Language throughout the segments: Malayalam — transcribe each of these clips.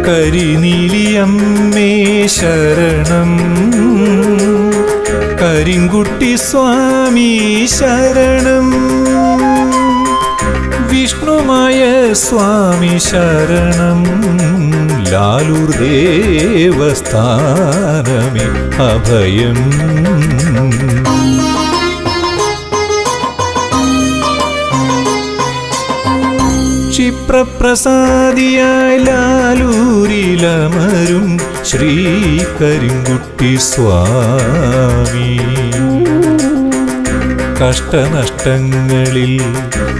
കരിനീലിയമ്മേ ശരണം, കരിങ്കുട്ടി സ്വാമി ശരണം, വിഷ്ണുമായ സ്വാമി ശരണം, ലാലൂർ ദേവസ്ഥാനമേ അഭയം. ക്ഷിപ്രപ്രസാദിയായ ലാലൂരിലമരും ശ്രീ കരിങ്കുട്ടി സ്വാമി, കഷ്ടനഷ്ടങ്ങളിൽ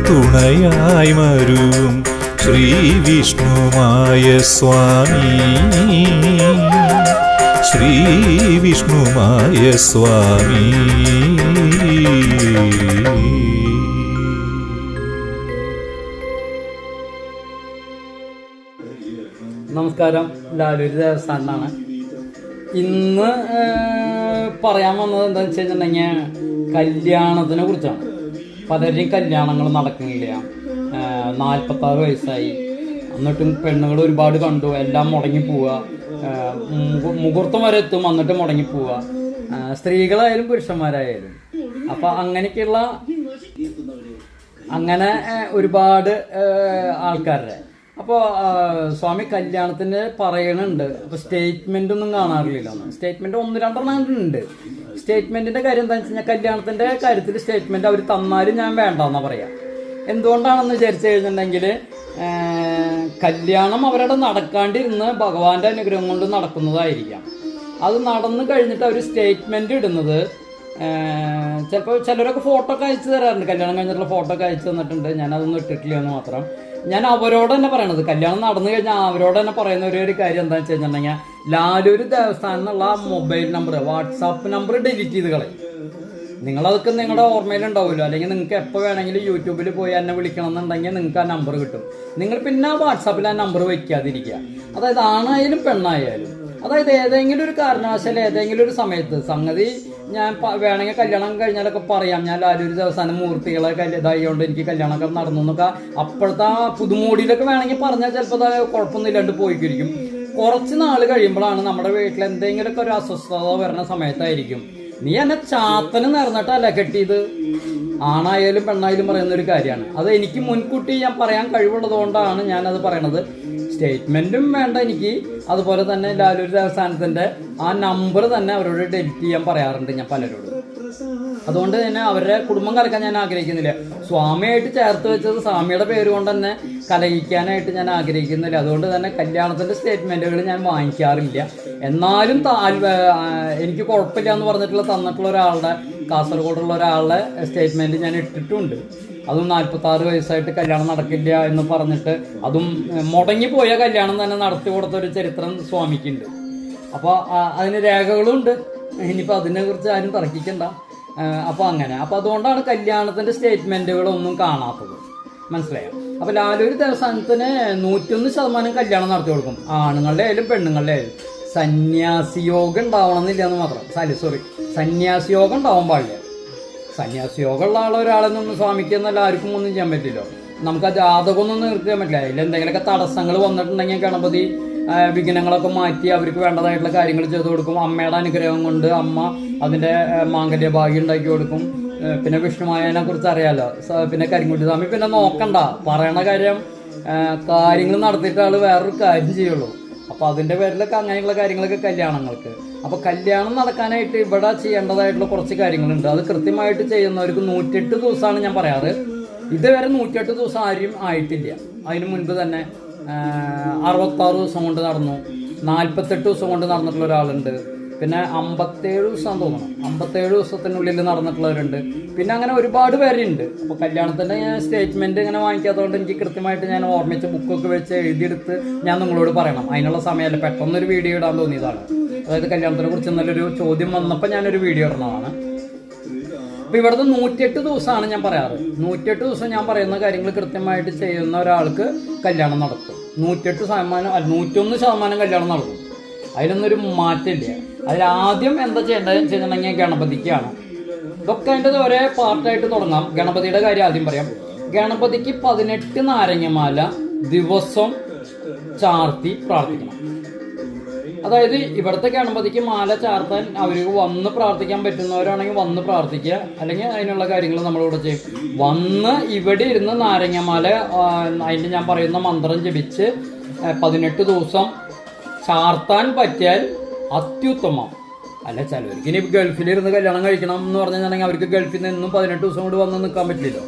തുണയായി മരുവും ശ്രീ വിഷ്ണുമായ സ്വാമി, ശ്രീ വിഷ്ണുമായ സ്വാമി. നമസ്കാരം, ലാലൂർ ദേവസ്ഥാനാണ്. ഇന്ന് പറയാൻ വന്നത് എന്താണെന്ന് വെച്ച് കഴിഞ്ഞിട്ടുണ്ടെങ്കിൽ കല്യാണത്തിനെ കുറിച്ചാണ്. പലരുടെയും കല്യാണങ്ങൾ നടക്കുന്നില്ല. 46 വയസ്സായി, എന്നിട്ടും പെണ്ണുകൾ ഒരുപാട് കണ്ടു, എല്ലാം മുടങ്ങി പോവുക, മുഹൂർത്തം വരെ എത്തും എന്നിട്ട് മുടങ്ങി പോവുക, സ്ത്രീകളായാലും പുരുഷന്മാരായാലും. അപ്പം അങ്ങനെയൊക്കെയുള്ള അങ്ങനെ ഒരുപാട് ആൾക്കാരുടെ. അപ്പോൾ സ്വാമി കല്യാണത്തിന് പറയണുണ്ട്. അപ്പോൾ സ്റ്റേറ്റ്മെൻ്റ് ഒന്നും കാണാറില്ല. സ്റ്റേറ്റ്മെൻറ്റ് 1-2 ഉണ്ട്. സ്റ്റേറ്റ്മെൻറ്റിൻ്റെ കാര്യം എന്താണെന്ന് വെച്ച് കഴിഞ്ഞാൽ, കല്യാണത്തിൻ്റെ കാര്യത്തിൽ സ്റ്റേറ്റ്മെൻറ്റ് അവർ തന്നാലും ഞാൻ വേണ്ടെന്നാണ് പറയാം. എന്തുകൊണ്ടാണെന്ന് വിചാരിച്ചു കഴിഞ്ഞിട്ടുണ്ടെങ്കിൽ, കല്യാണം അവരുടെ നടക്കാണ്ടിരുന്ന് ഭഗവാന്റെ അനുഗ്രഹം കൊണ്ട് നടക്കുന്നതായിരിക്കാം. അത് നടന്നു കഴിഞ്ഞിട്ട് അവർ സ്റ്റേറ്റ്മെൻറ്റ് ഇടുന്നത്, ചിലപ്പോൾ ചിലരൊക്കെ ഫോട്ടോ ഒക്കെ അയച്ചു തരാറുണ്ട്. കല്യാണം കഴിഞ്ഞിട്ടുള്ള ഫോട്ടോ ഒക്കെ അയച്ചു തന്നിട്ടുണ്ട്. ഞാനതൊന്നും ഇട്ടിട്ടില്ല എന്ന് മാത്രം. ഞാൻ അവരോട് തന്നെ പറയണത്, കല്യാണം നടന്നു കഴിഞ്ഞാൽ അവരോട് തന്നെ പറയുന്ന ഒരു കാര്യം എന്താണെന്ന് വെച്ച് കഴിഞ്ഞിട്ടുണ്ടെങ്കിൽ, ലാലൂർ ദേവസ്ഥാനം എന്നുള്ള mobile number, WhatsApp number delete ചെയ്ത് കളയും. നിങ്ങളതൊക്കെ നിങ്ങളുടെ ഓർമ്മയിലുണ്ടാവുമല്ലോ. അല്ലെങ്കിൽ നിങ്ങൾക്ക് എപ്പോൾ വേണമെങ്കിലും യൂട്യൂബിൽ പോയി എന്നെ വിളിക്കണം എന്നുണ്ടെങ്കിൽ നിങ്ങൾക്ക് ആ നമ്പർ കിട്ടും. നിങ്ങൾ പിന്നെ വാട്സാപ്പിൽ ആ നമ്പർ വയ്ക്കാതിരിക്കുക. അതായത് ആണായാലും പെണ്ണായാലും, അതായത് ഏതെങ്കിലും ഒരു കാരണവശാൽ ഏതെങ്കിലും ഒരു സമയത്ത് സംഗതി ഞാൻ വേണമെങ്കിൽ കല്യാണം കഴിഞ്ഞാലൊക്കെ പറയാം, ഞാൻ ലാലൂർ ദേവസ്ഥാനം മൂർത്തികളെ ഇതായതുകൊണ്ട് എനിക്ക് കല്യാണമൊക്കെ നടന്നു എന്നൊക്കെ അപ്പോഴത്തെ ആ പുതുമോടിയിലൊക്കെ വേണമെങ്കിൽ പറഞ്ഞാൽ ചിലപ്പോൾ അത് കുഴപ്പമൊന്നും ഇല്ലാണ്ട് പോയിക്കിരിക്കും. കുറച്ച് നാൾ കഴിയുമ്പോഴാണ് നമ്മുടെ വീട്ടിൽ എന്തെങ്കിലുമൊക്കെ ഒരു അസ്വസ്ഥത വരുന്ന സമയത്തായിരിക്കും, നീ എന്നെ ചാത്തന് നേർന്നിട്ടല്ല കെട്ടിയത്. ആണായാലും പെണ്ണായാലും പറയുന്ന ഒരു കാര്യമാണ്. അത് എനിക്ക് മുൻകൂട്ടി ഞാൻ പറയാൻ കഴിവുള്ളത് കൊണ്ടാണ് ഞാനത് പറയണത്. സ്റ്റേറ്റ്മെൻറ്റും വേണ്ട എനിക്ക്. അതുപോലെ തന്നെ ലാലൂർ ദേവസ്ഥാനത്തിൻ്റെ ആ നമ്പർ തന്നെ അവരോട് ഡിലീറ്റ് ചെയ്യാൻ പറയാറുണ്ട് ഞാൻ പലരോടും. അതുകൊണ്ട് തന്നെ അവരുടെ കുടുംബം കലക്കാൻ ഞാൻ ആഗ്രഹിക്കുന്നില്ല. സ്വാമിയായിട്ട് ചേർത്ത് വെച്ചത് സ്വാമിയുടെ പേര് കൊണ്ട് തന്നെ കലയിക്കാനായിട്ട് ഞാൻ ആഗ്രഹിക്കുന്നില്ല. അതുകൊണ്ട് തന്നെ കല്യാണത്തിൻ്റെ സ്റ്റേറ്റ്മെൻറ്റുകൾ ഞാൻ വാങ്ങിക്കാറില്ല. എന്നാലും എനിക്ക് കുഴപ്പമില്ല എന്ന് പറഞ്ഞിട്ടുള്ള തന്നിട്ടുള്ള ഒരാളുടെ, കാസർഗോഡുള്ള ഒരാളുടെ സ്റ്റേറ്റ്മെൻറ്റ് ഞാൻ ഇട്ടിട്ടുണ്ട്. അതും 46 വയസ്സായിട്ട് കല്യാണം നടക്കില്ല എന്ന് പറഞ്ഞിട്ട്, അതും മുടങ്ങിപ്പോയ കല്യാണം തന്നെ നടത്തി കൊടുത്തൊരു ചരിത്രം സ്വാമിക്കുണ്ട്. അപ്പോൾ അതിന് രേഖകളുണ്ട്. ഇനിയിപ്പോൾ അതിനെക്കുറിച്ച് ആരും തർക്കിക്കണ്ട. അപ്പോൾ അങ്ങനെ. അപ്പോൾ അതുകൊണ്ടാണ് കല്യാണത്തിൻ്റെ സ്റ്റേറ്റ്മെൻറ്റുകളൊന്നും കാണാത്തത്. മനസ്സിലായോ? അപ്പോൾ ലാലൂർ ദേവസ്ഥാനത്തിന് 101% കല്യാണം നടത്തി കൊടുക്കും. ആണുങ്ങളുടെ ആയാലും പെണ്ണുങ്ങളുടെ ആയാലും. സന്യാസി യോഗം ഉണ്ടാവണമെന്നില്ല എന്ന് മാത്രം. സന്യാസി യോഗം ഉണ്ടാവാൻ പാടില്ല. സന്യാസി യോഗമുള്ള ഒരാളെന്നും സ്വാമിക്ക് എന്നല്ല ആർക്കും ഒന്നും ചെയ്യാൻ പറ്റില്ലോ. നമുക്ക് ആ ജാതകമൊന്നും നിർത്തിയാൻ പറ്റില്ല. അതിൽ എന്തെങ്കിലുമൊക്കെ തടസ്സങ്ങൾ വന്നിട്ടുണ്ടെങ്കിൽ ഗണപതി വിഘ്നങ്ങളൊക്കെ മാറ്റി അവർക്ക് വേണ്ടതായിട്ടുള്ള കാര്യങ്ങൾ ചെയ്തു കൊടുക്കും. അമ്മയുടെ അനുഗ്രഹം കൊണ്ട് അമ്മ അതിൻ്റെ മാംഗല്യ ഭാഗ്യം ഉണ്ടാക്കി കൊടുക്കും. പിന്നെ വിഷ്ണുമായനെ കുറിച്ച് അറിയാലോ. പിന്നെ കരിങ്കുട്ടി സ്വാമി പിന്നെ നോക്കണ്ട, പറയണ കാര്യങ്ങൾ നടത്തിയിട്ട് ആൾ വേറൊരു കാര്യം ചെയ്യുള്ളൂ. അപ്പോൾ അതിൻ്റെ പേരിലൊക്കെ അങ്ങനെയുള്ള കാര്യങ്ങളൊക്കെ കല്യാണങ്ങൾക്ക്. അപ്പോൾ കല്യാണം നടക്കാനായിട്ട് ഇവിടെ ചെയ്യേണ്ടതായിട്ടുള്ള കുറച്ച് കാര്യങ്ങളുണ്ട്. അത് കൃത്യമായിട്ട് ചെയ്യുന്നവർക്ക് 108 ദിവസമാണ് ഞാൻ പറയാറ്. ഇതുവരെ 108 ദിവസം ആരും ആയിട്ടില്ല. അതിന് മുൻപ് തന്നെ 66 ദിവസം കൊണ്ട് നടന്നു, 48 ദിവസം കൊണ്ട് നടന്നിട്ടുള്ള ഒരാളുണ്ട്. പിന്നെ 57 ദിവസം തോന്നണം, 57 ദിവസത്തിനുള്ളിൽ നടന്നിട്ടുള്ളവരുണ്ട്. പിന്നെ അങ്ങനെ ഒരുപാട് പേരുണ്ട്. അപ്പോൾ കല്യാണത്തിൻ്റെ ഞാൻ സ്റ്റേറ്റ്മെൻറ്റ് ഇങ്ങനെ വാങ്ങിക്കാത്തതുകൊണ്ട് എനിക്ക് കൃത്യമായിട്ട് ഞാൻ ഓർമ്മിച്ച് ബുക്കൊക്കെ വെച്ച് എഴുതിയെടുത്ത് ഞാൻ നിങ്ങളോട് പറയണം. അതിനുള്ള സമയമല്ല, പെട്ടെന്നൊരു വീഡിയോ ഇടാൻ തോന്നിയതാണ്. അതായത് കല്യാണത്തിനെ കുറിച്ച് നല്ലൊരു ചോദ്യം വന്നപ്പോൾ ഞാനൊരു വീഡിയോ ഇടുന്നതാണ്. അപ്പോൾ ഇവിടുത്തെ 108 ദിവസമാണ് ഞാൻ പറയാറ്. 108 ദിവസം ഞാൻ പറയുന്ന കാര്യങ്ങൾ കൃത്യമായിട്ട് ചെയ്യുന്ന ഒരാൾക്ക് കല്യാണം നടത്തും. 101% കല്യാണം നടക്കും. അതിനൊന്നൊരു മാറ്റമില്ല. അതിലാദ്യം എന്താ ചെയ്യേണ്ടതെന്ന് വെച്ചിട്ടുണ്ടെങ്കിൽ ഗണപതിക്കാണ്. ഇതൊക്കെ അതിൻ്റെ ഒരേ പാർട്ടായിട്ട് തുടങ്ങാം. ഗണപതിയുടെ കാര്യം ആദ്യം പറയാം. ഗണപതിക്ക് 18 നാരങ്ങമാല ദിവസം ചാർത്തി പ്രാർത്ഥിക്കണം. അതായത് ഇവിടുത്തെ ഗണപതിക്ക് മാല ചാർത്താൻ അവർക്ക് വന്ന് പ്രാർത്ഥിക്കാൻ പറ്റുന്നവരാണെങ്കിൽ വന്ന് പ്രാർത്ഥിക്കുക, അല്ലെങ്കിൽ അതിനുള്ള കാര്യങ്ങൾ നമ്മളിവിടെ ചെയ്യും. വന്ന് ഇവിടെ ഇരുന്ന് നാരങ്ങമാല അതിൻ്റെ ഞാൻ പറയുന്ന മന്ത്രം ജപിച്ച് 18 ദിവസം ചാർത്താൻ പറ്റിയാൽ അത്യുത്തമം. അല്ല, ചിലവർക്ക് ഇനി ഗൾഫിലിരുന്ന് കല്യാണം കഴിക്കണം എന്ന് പറഞ്ഞിട്ടുണ്ടെങ്കിൽ അവർക്ക് ഗൾഫിൽ നിന്നും 18 ദിവസം കൊണ്ട് വന്ന് നിൽക്കാൻ പറ്റില്ലല്ലോ.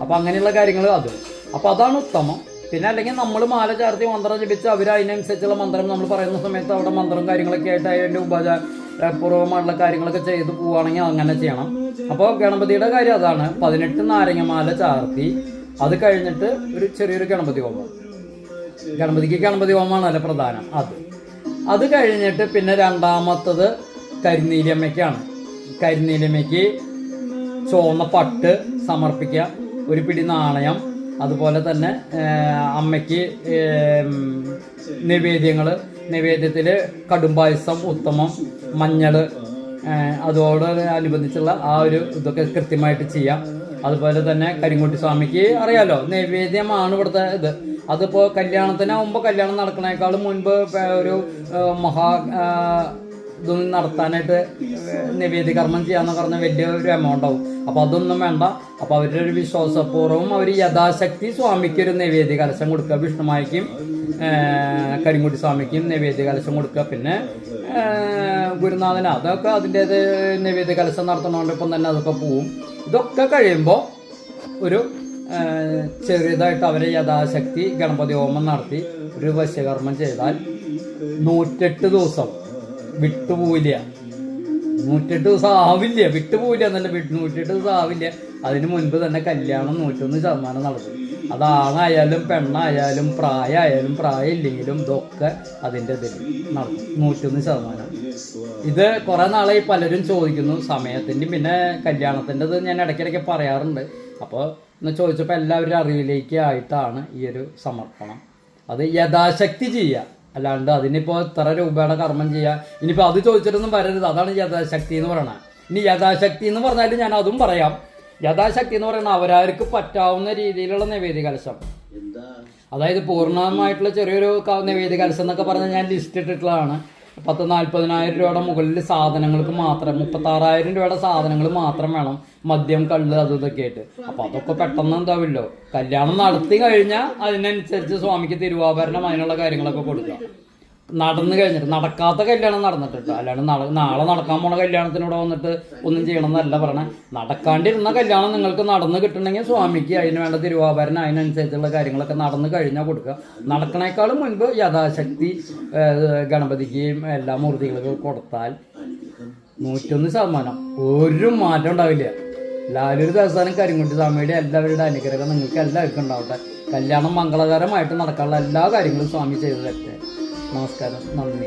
അപ്പം അങ്ങനെയുള്ള കാര്യങ്ങൾ അത്. അപ്പം അതാണ് ഉത്തമം. പിന്നെ അല്ലെങ്കിൽ നമ്മൾ മാല ചാർത്തി മന്ത്രം ജപിച്ച് അവർ അതിനനുസരിച്ചുള്ള മന്ത്രം നമ്മൾ പറയുന്ന സമയത്ത് അവിടെ മന്ത്രം കാര്യങ്ങളൊക്കെ ആയിട്ട് അതിൻ്റെ ഉപചാരപൂർവ്വമായിട്ടുള്ള കാര്യങ്ങളൊക്കെ ചെയ്ത് പോവുകയാണെങ്കിൽ അങ്ങനെ ചെയ്യണം. അപ്പോൾ ഗണപതിയുടെ കാര്യം അതാണ്. 18 നാരങ്ങമാല ചാർത്തി അത് കഴിഞ്ഞിട്ട് ഒരു ചെറിയൊരു ഗണപതി ഹോമം. ഗണപതിക്ക് ഗണപതി ഹോമമാണല്ലോ പ്രധാനം. അത് കഴിഞ്ഞിട്ട് പിന്നെ രണ്ടാമത്തത് കരിനീലിയമ്മയ്ക്കാണ്. കരിനീലിയമ്മയ്ക്ക് ചുവന്ന പട്ട് സമർപ്പിക്കുക, ഒരു പിടി നാണയം, അതുപോലെ തന്നെ അമ്മയ്ക്ക് നിവേദ്യത്തിൽ കടുംപായസം, ഉത്തമം, മഞ്ഞൾ, അതോട് അനുബന്ധിച്ചുള്ള ആ ഒരു ഇതൊക്കെ കൃത്യമായിട്ട് ചെയ്യാം. അതുപോലെ തന്നെ കരിങ്കുട്ടി സ്വാമിക്ക് അറിയാലോ നൈവേദ്യമാണ് ഇവിടുത്തെ ഇത്. അതിപ്പോൾ കല്യാണത്തിനാവുമ്പോൾ കല്യാണം നടക്കണേക്കാളും മുൻപ് ഒരു ഇതൊന്നും നടത്താനായിട്ട് നിവേദ്യകർമ്മം ചെയ്യാന്ന് പറഞ്ഞാൽ വലിയൊരു എമൗണ്ട് ആവും. അപ്പോൾ അതൊന്നും വേണ്ട. അപ്പോൾ അവരുടെ ഒരു വിശ്വാസപൂർവ്വം അവർ യഥാശക്തി സ്വാമിക്ക് ഒരു നിവേദ്യ കലശം കൊടുക്കുക. വിഷ്ണുമായിക്കും കരിങ്കുട്ടി സ്വാമിക്കും നിവേദ്യ കലശം കൊടുക്കുക. പിന്നെ ഗുരുനാഥന് അതൊക്കെ അതിൻ്റേത് നിവേദ്യ കലശം നടത്തണോണ്ടിപ്പം തന്നെ അതൊക്കെ പോവും. ഇതൊക്കെ കഴിയുമ്പോൾ ഒരു ചെറിയതായിട്ട് അവരെ യഥാശക്തി ഗണപതി ഹോമം നടത്തി ഒരു വശ്യകർമ്മം ചെയ്താൽ 108 ദിവസം വിട്ടുപോവില്ല. 108 ദിവസം ആവില്ല, വിട്ടുപോവില്ല എന്നല്ല, 108 ദിവസം ആവില്ല. അതിന് മുൻപ് തന്നെ കല്യാണം 101% നടക്കും. അതാണായാലും പെണ്ണായാലും പ്രായമായാലും പ്രായമില്ലെങ്കിലും ഇതൊക്കെ അതിൻ്റെ ഇതിൽ നടക്കും 101%. ഇത് കുറേ നാളായി പലരും ചോദിക്കുന്നു സമയത്തിൻ്റെ പിന്നെ കല്യാണത്തിൻ്റെത് ഞാൻ ഇടയ്ക്കിടയ്ക്ക് പറയാറുണ്ട്. അപ്പോൾ എന്ന് ചോദിച്ചപ്പോൾ എല്ലാവരും അറിവിലേക്ക് ആയിട്ടാണ് ഈ ഒരു സമർപ്പണം. അത് യഥാശക്തി ചെയ്യുക, അല്ലാണ്ട് അതിനിപ്പോൾ ഇത്ര രൂപയുടെ കർമ്മം ചെയ്യുക. ഇനിയിപ്പോൾ അത് ചോദിച്ചിട്ടൊന്നും വരരുത്. അതാണ് യഥാശക്തി എന്ന് പറയണത്. ഇനി യഥാശക്തി എന്ന് പറഞ്ഞാൽ ഞാൻ അതും പറയാം. യഥാശക്തി എന്ന് പറയുന്നത് അവരവർക്ക് പറ്റാവുന്ന രീതിയിലുള്ള നിവേദ്യ കലശം. അതായത് പൂർണ്ണമായിട്ടുള്ള ചെറിയൊരു നിവേദ്യ കലശം എന്നൊക്കെ പറഞ്ഞാൽ ഞാൻ ലിസ്റ്റ് ഇട്ടിട്ടുള്ളതാണ്. 40,000-40,000 രൂപയുടെ മുകളിൽ സാധനങ്ങൾക്ക് മാത്രം 36,000 രൂപയുടെ സാധനങ്ങൾ മാത്രം വേണം. മദ്യം, കള്ള്, ഇതൊക്കെ ആയിട്ട്. അപ്പോൾ അതൊക്കെ പെട്ടെന്ന് എന്താവില്ലോ. കല്യാണം നടത്തി കഴിഞ്ഞാൽ അതിനനുസരിച്ച് സ്വാമിക്ക് തിരുവാഭരണം അതിനുള്ള കാര്യങ്ങളൊക്കെ കൊടുക്കുക. നടന്നു കഴിഞ്ഞിട്ട് നടക്കാത്ത കല്യാണം നടന്നിട്ട്, അല്ലാണ്ട് നാളെ നടക്കാൻ പോണ കല്യാണത്തിനൂടെ വന്നിട്ട് ഒന്നും ചെയ്യണമെന്നല്ല പറഞ്ഞത്. നടക്കാണ്ടിരുന്ന കല്യാണം നിങ്ങൾക്ക് നടന്ന് കിട്ടണമെങ്കിൽ സ്വാമിക്ക് അതിന് വേണ്ട തിരുവാഭരണം അതിനനുസരിച്ചുള്ള കാര്യങ്ങളൊക്കെ നടന്നു കഴിഞ്ഞാൽ കൊടുക്കുക. നടക്കണേക്കാളും മുൻപ് യഥാശക്തി ഗണപതിക്കും എല്ലാ മൂർത്തികൾക്കും കൊടുത്താൽ 101% ഒരു മാറ്റം ഉണ്ടാവില്ല. ലാലൊരു ദിവസം കരിങ്കുട്ടി സ്വാമിയുടെ എല്ലാവരുടെ അനുഗ്രഹം നിങ്ങൾക്ക് എല്ലാവർക്കും ഉണ്ടാവട്ടെ. കല്യാണം മംഗളകരമായിട്ട് നടക്കാനുള്ള എല്ലാ കാര്യങ്ങളും സ്വാമി ചെയ്തു തരട്ടെ. നമസ്കാരം, നന്ദി.